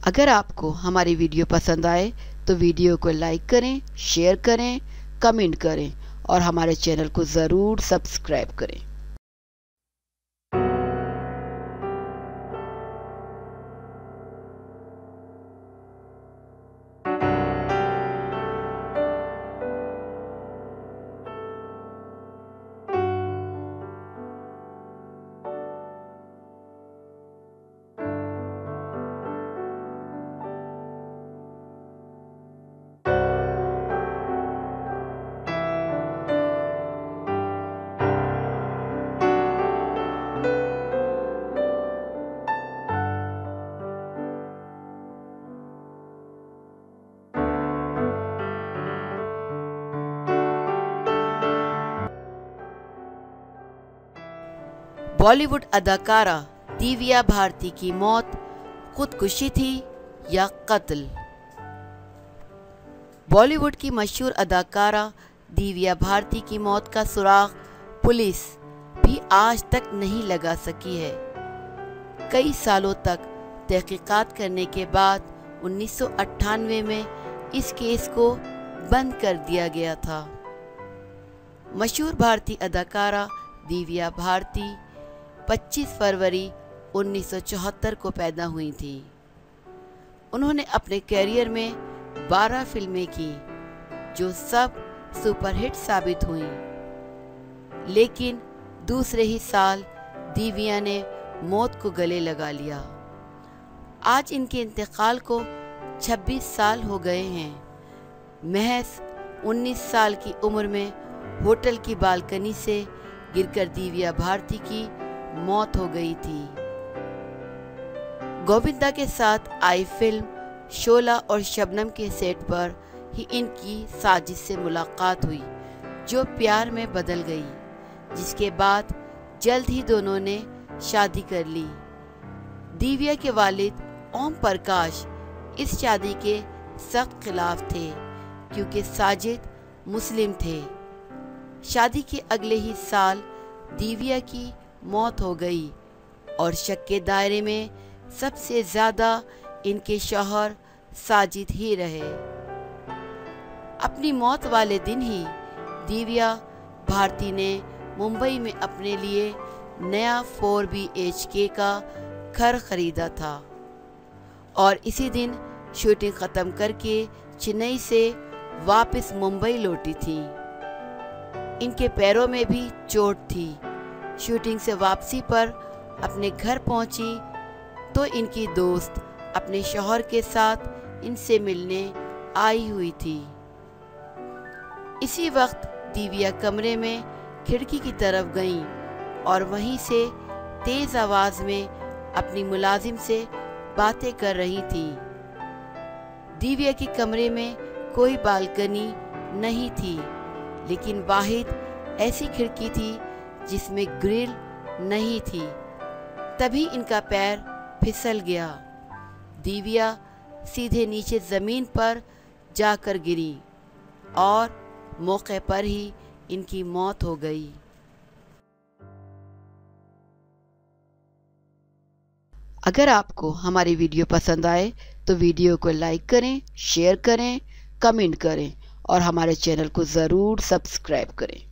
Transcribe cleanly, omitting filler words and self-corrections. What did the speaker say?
अगर आपको हमारी वीडियो पसंद आए तो वीडियो को लाइक करें, शेयर करें, कमेंट करें और हमारे चैनल को ज़रूर सब्सक्राइब करें। बॉलीवुड अदाकारा दिव्या भारती की मौत खुदकुशी थी या कत्ल? बॉलीवुड की मशहूर अदाकारा दिव्या भारती की मौत का सुराग पुलिस भी आज तक नहीं लगा सकी है। कई सालों तक तहकीकात करने के बाद 1998 में इस केस को बंद कर दिया गया था। मशहूर भारतीय अदाकारा दिव्या भारती 25 फरवरी 1974 को पैदा हुई थी। उन्होंने अपने करियर में 12 फिल्में की जो सब सुपरहिट साबित हुईं। लेकिन दूसरे ही साल दिव्या ने मौत को गले लगा लिया। आज इनके इंतकाल को 26 साल हो गए हैं। महज 19 साल की उम्र में होटल की बालकनी से गिरकर दिव्या भारती की मौत हो गई थी। गोविंदा के साथ आई फिल्म शोला और शबनम के सेट पर ही इनकी साजिश से मुलाकात हुई जो प्यार में बदल गई, जिसके बाद जल्द ही दोनों ने शादी कर ली। दिव्या के वालिद ओम प्रकाश इस शादी के सख्त खिलाफ थे क्योंकि साजिद मुस्लिम थे। शादी के अगले ही साल दिव्या की मौत हो गई और शक के दायरे में सबसे ज़्यादा इनके शौहर साजिद ही रहे। अपनी मौत वाले दिन ही दिव्या भारती ने मुंबई में अपने लिए नया 4 BHK का घर खरीदा था और इसी दिन शूटिंग ख़त्म करके चेन्नई से वापस मुंबई लौटी थी। इनके पैरों में भी चोट थी। शूटिंग से वापसी पर अपने घर पहुंची तो इनकी दोस्त अपने शौहर के साथ इनसे मिलने आई हुई थी। इसी वक्त दिव्या कमरे में खिड़की की तरफ गईं और वहीं से तेज आवाज में अपनी मुलाजिम से बातें कर रही थी। दिव्या के कमरे में कोई बालकनी नहीं थी, लेकिन वाहिद ऐसी खिड़की थी जिसमें ग्रिल नहीं थी। तभी इनका पैर फिसल गया। दिव्या सीधे नीचे ज़मीन पर जाकर गिरी और मौके पर ही इनकी मौत हो गई। अगर आपको हमारी वीडियो पसंद आए तो वीडियो को लाइक करें, शेयर करें, कमेंट करें और हमारे चैनल को ज़रूर सब्सक्राइब करें।